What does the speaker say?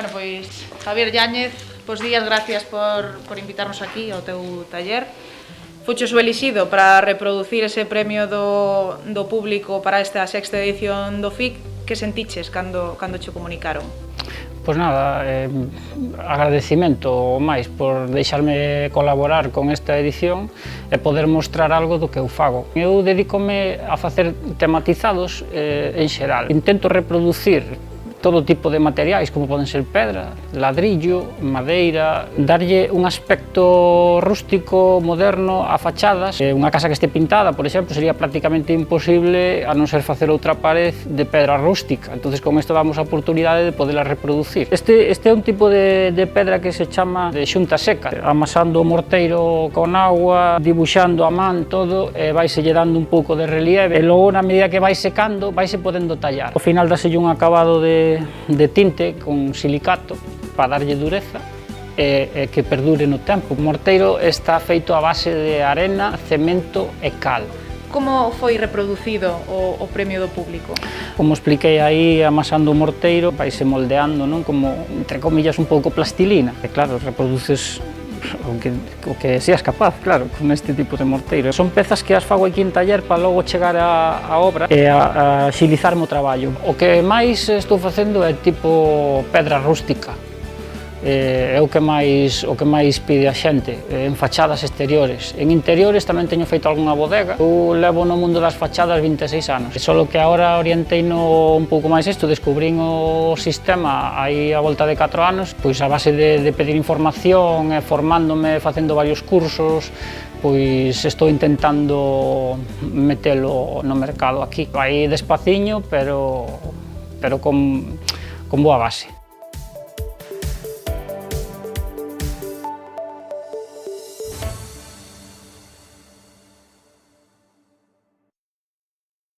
Bueno, pois, Javier Yáñez, bos días, gracias por invitarnos aquí ao teu taller. Fuchos o elixido para reproducir ese premio do público para esta sexta edición do FIC. Que sentiches cando che comunicaron? Pois nada, agradecimento máis por deixarme colaborar con esta edición e poder mostrar algo do que eu fago. Eu dedícome a facer tematizados en xeral. Intento reproducir todo tipo de materiais, como poden ser pedra, ladrillo, madeira, darlle un aspecto rústico, moderno a fachadas. Unha casa que este pintada, por exemplo, sería prácticamente imposible a non ser facer outra pared de pedra rústica. Entonces, con isto damos a oportunidade de poderla reproducir. Este é un tipo de pedra que se chama de xunta seca, amasando o morteiro con agua, dibuixando a man todo, e vaise lle dando un pouco de relieve, e logo, na medida que vai secando, vaise podendo tallar. Ao final dáselle un acabado de tinte con silicato para darlle dureza e que perdure no tempo. O morteiro está feito a base de arena, cemento e cal. Como foi reproducido o premio do público? Como expliquei aí, amasando o morteiro, vaise moldeando, non? Como, entre comillas, un pouco plastilina. E claro, reproduces o que seas capaz, claro, con este tipo de morteiro. Son pezas que as fago aquí en taller para logo chegar á obra e a axilizarme o traballo. O que máis estou facendo é tipo pedra rústica. É o que máis pide a xente, en fachadas exteriores. En interiores tamén teño feito algunha bodega. Eu levo no mundo das fachadas 26 anos. Solo que agora orienteino un pouco máis isto, descubrín o sistema aí a volta de 4 anos, pois a base de pedir información e formándome, facendo varios cursos, pois estou intentando metelo no mercado aquí. Aí despaciño, pero con boa base.